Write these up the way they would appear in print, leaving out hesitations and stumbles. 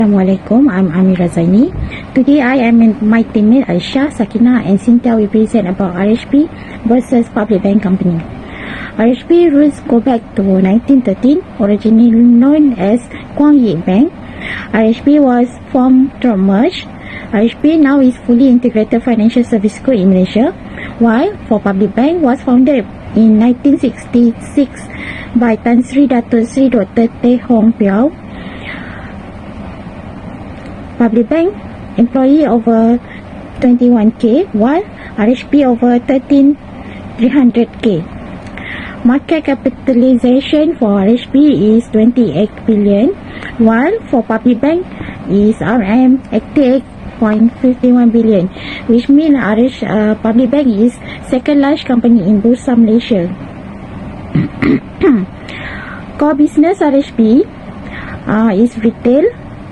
Assalamualaikum, I'm Amira Zaini. Today I am with my teammate Aisha, Sakina and Cynthia. We present about RHB versus Public Bank Company. RHB roots go back to 1913, originally known as Quang Ye Bank. RHB was formed through merge. RHB now is fully integrated financial service group in Malaysia, while for Public Bank was founded in 1966 by Tan Sri Dato Sri Dr. Teh Hong Piao. Public Bank employee over 21k, while RHB over 13,300k. Market capitalization for RHB is 28 billion, while for Public Bank is RM 88.51 billion, which means Public Bank is second largest company in Bursa Malaysia. Core business RHB is retail,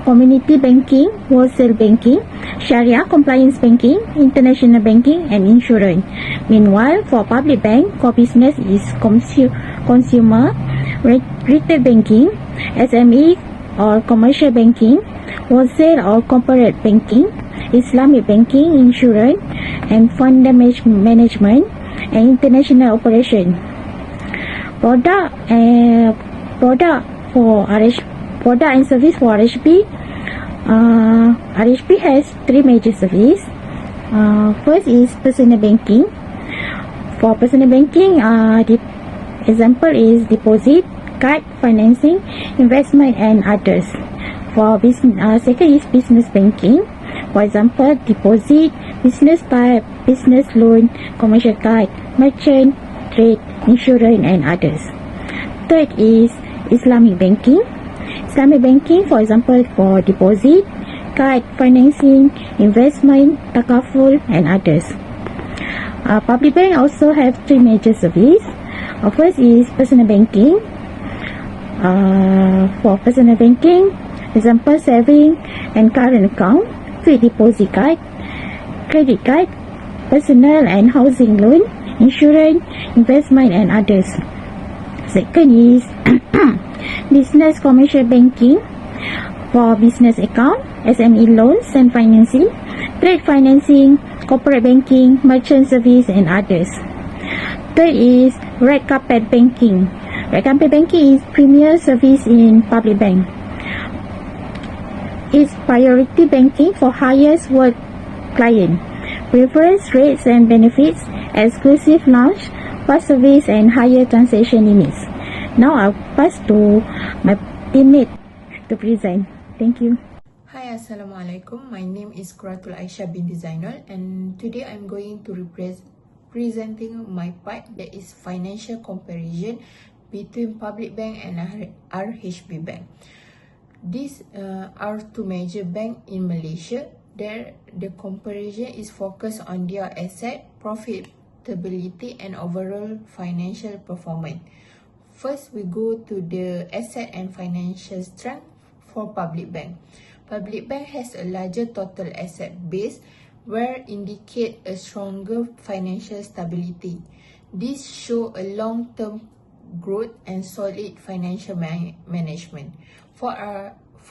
community banking, wholesale banking, Sharia compliance banking, international banking and insurance. Meanwhile, for Public Bank, core business is consumer, retail banking, SME or commercial banking, wholesale or corporate banking, Islamic banking, insurance and fund management and international operation. Product and service for RHB. RHB has three major services. First is personal banking. For personal banking, the example is deposit, card, financing, investment and others. For second is business banking. For example, deposit, business type, business loan, commercial card, merchant, trade, insurance and others. Third is Islamic banking. Islamic banking, for example, for deposit, card, financing, investment, takaful and others. Public Bank also have three major services. First is personal banking. For personal banking, example, saving and current account, fixed deposit card, credit card, personal and housing loan, insurance, investment and others. Second is business commercial banking. For business account, SME loans and financing, trade financing, corporate banking, merchant service and others. Third is red carpet banking. Red carpet banking is premier service in Public Bank. It's priority banking for highest work client, preference rates and benefits, exclusive lounge, fast service and higher transaction limits. Now I'll pass to my teammate to present. Thank you. Hi, Assalamualaikum. My name is Quratul Aisyah binti Zainal and today I'm going to presenting my part, that is financial comparison between Public Bank and RHB Bank. These are two major banks in Malaysia. The comparison is focused on their asset, profitability and overall financial performance. First, we go to the asset and financial strength for Public Bank. Public Bank has a larger total asset base, where indicate a stronger financial stability. This show a long-term growth and solid financial management. For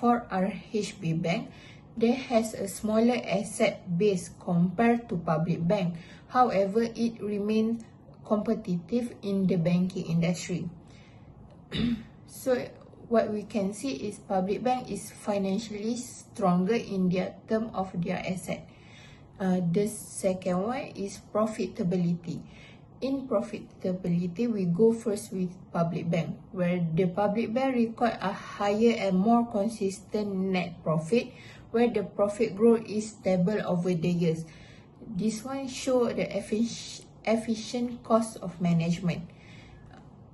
RHB Bank, there has a smaller asset base compared to Public Bank. However, it remains competitive in the banking industry. So what we can see is Public Bank is financially stronger in their term of their asset. The second one is profitability. In profitability, we go first with Public Bank, where the Public Bank record a higher and more consistent net profit, where the profit growth is stable over the years. This one show the efficient cost of management.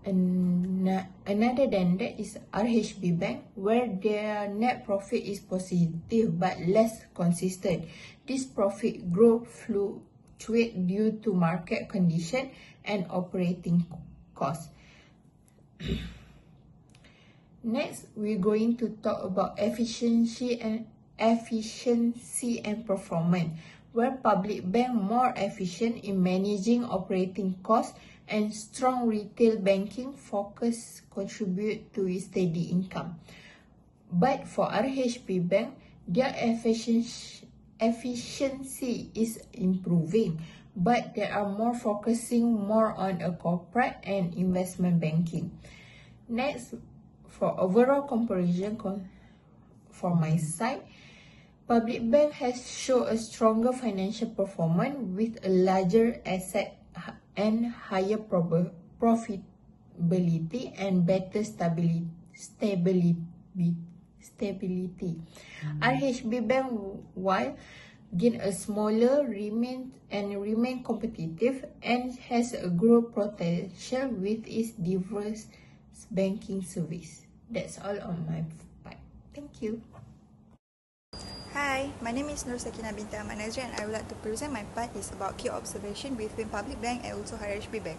And another than that is RHB Bank, where their net profit is positive but less consistent. This profit growth fluctuate due to market condition and operating costs. Next, we're going to talk about efficiency and performance, where Public Bank more efficient in managing operating costs and strong retail banking focus contribute to a steady income. But for RHB Bank, their efficiency is improving, but they are more focusing more on a corporate and investment banking. Next, for overall comparison for my side, Public Bank has shown a stronger financial performance with a larger asset and higher profitability and better stability. RHB Bank, while gain a smaller remain competitive and has a growth potential with its diverse banking service. That's all on my part. Thank you. Hi, my name is Nur Sakina binti Ahmad Nazri and I would like to present my part is about key observation between Public Bank and also RHB Bank.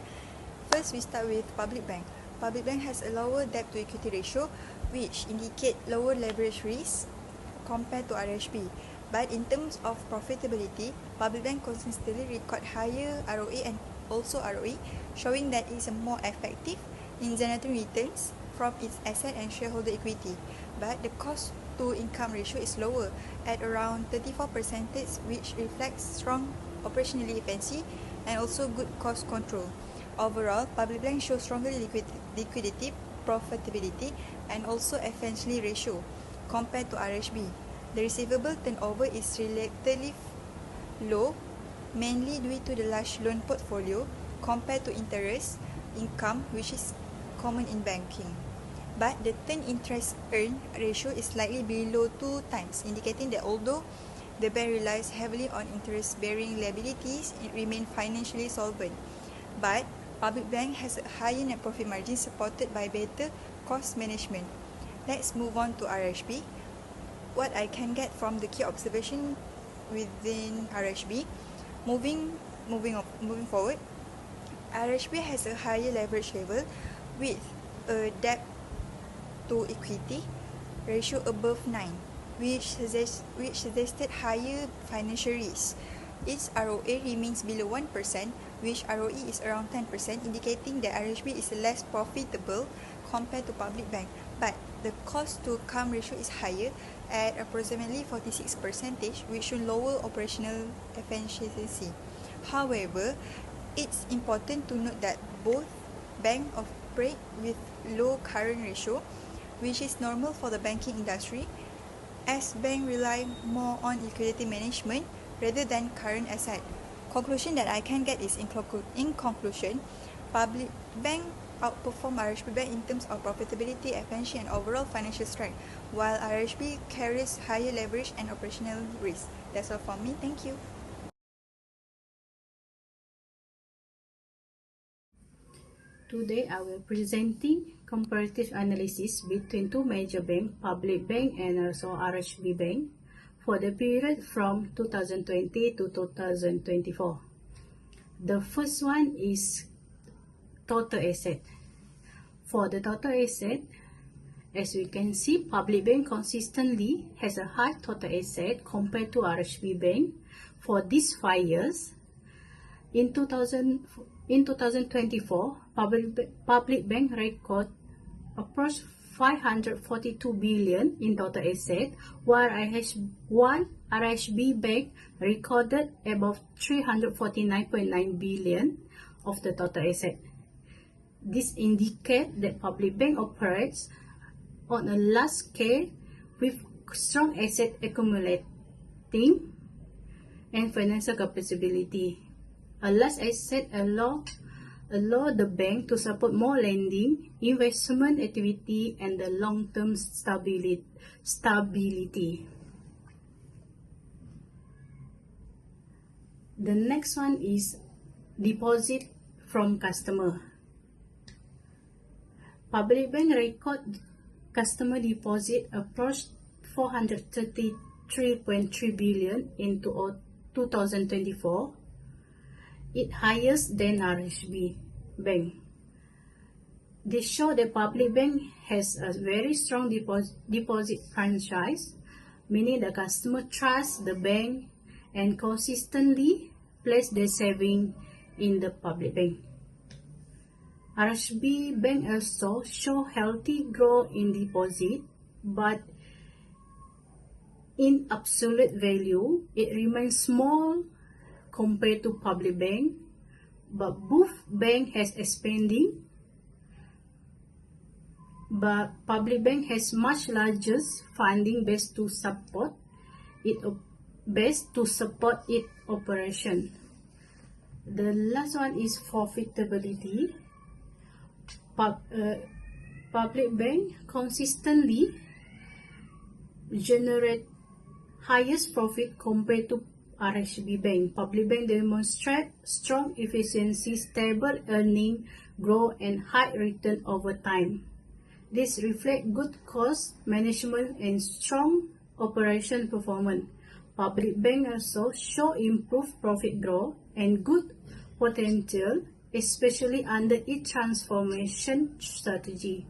First, we start with Public Bank. Public Bank has a lower debt to equity ratio, which indicate lower leverage risk compared to RHB. But in terms of profitability, Public Bank consistently record higher ROA and also ROE, showing that it is more effective in generating returns from its asset and shareholder equity. But the cost to income ratio is lower at around 34%, which reflects strong operational efficiency and also good cost control. Overall, Public Bank shows stronger liquidity, profitability, and also efficiency ratio compared to RHB. The receivable turnover is relatively low, mainly due to the large loan portfolio compared to interest income, which is common in banking. But the turn interest earned ratio is slightly below 2 times, indicating that although the bank relies heavily on interest-bearing liabilities, it remains financially solvent. But Public Bank has a higher net profit margin supported by better cost management. Let's move on to RHB. What I can get from the key observation within RHB, moving forward, RHB has a higher leverage level with a debt to equity ratio above 9, which suggested higher financial risk. Its ROA remains below 1%, which ROE is around 10%, indicating that RHB is less profitable compared to Public Bank. But the cost to income ratio is higher at approximately 46%, which should lower operational efficiency. However, it's important to note that both banks operate with low current ratio, which is normal for the banking industry, as banks rely more on liquidity management rather than current asset. Conclusion that I can get is in conclusion, Public Bank outperform RHB Bank in terms of profitability, efficiency, and overall financial strength, while RHB carries higher leverage and operational risk. That's all from me. Thank you. Today I will presenting comparative analysis between two major banks, Public Bank and also RHB Bank, for the period from 2020 to 2024. The first one is total asset. For the total asset, as we can see, Public Bank consistently has a high total asset compared to RHB Bank for these 5 years. In 2024, Public Bank record approach 542 billion in total asset, while RHB Bank recorded above 349.9 billion of the total asset. This indicates that Public Bank operates on a large scale with strong asset accumulating and financial capability. A large asset allow the bank to support more lending, investment activity, and the long-term stability. The next one is deposit from customer. Public Bank record customer deposit approached 433.3 billion in 2024. It highest than RHB Bank. This shows that Public Bank has a very strong deposit franchise, meaning the customer trusts the bank and consistently place their saving in the Public Bank. RHB Bank also show healthy growth in deposit, but in absolute value, it remains small compared to public bank, but both bank has expanding. But public bank has much larger funding base to support its operation. The last one is profitability. Public bank consistently generate highest profit compared to RHB bank. Public bank demonstrate strong efficiency, stable earning, growth, and high return over time. This reflect good cost management and strong operation performance. Public bank also show improved profit growth and good potential, especially under its transformation strategy.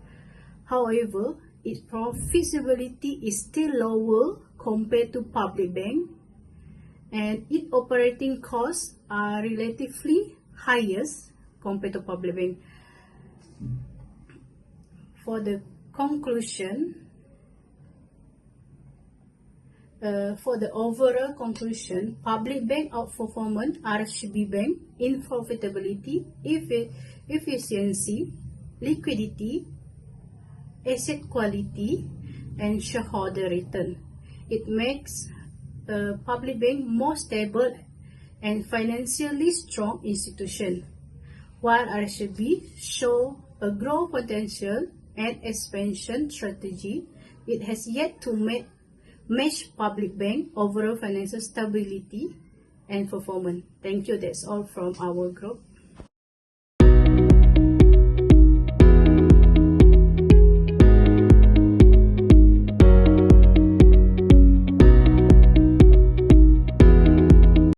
However, its profitability is still lower compared to public bank, and its operating costs are relatively highest compared to public bank. For the overall conclusion, public bank outperformed RHB bank in profitability, efficiency, liquidity, asset quality, and shareholder return. It makes public bank more stable and financially strong institution, while RHB show a growth potential and expansion strategy. It has yet to match public bank overall financial stability and performance. Thank you. That's all from our group.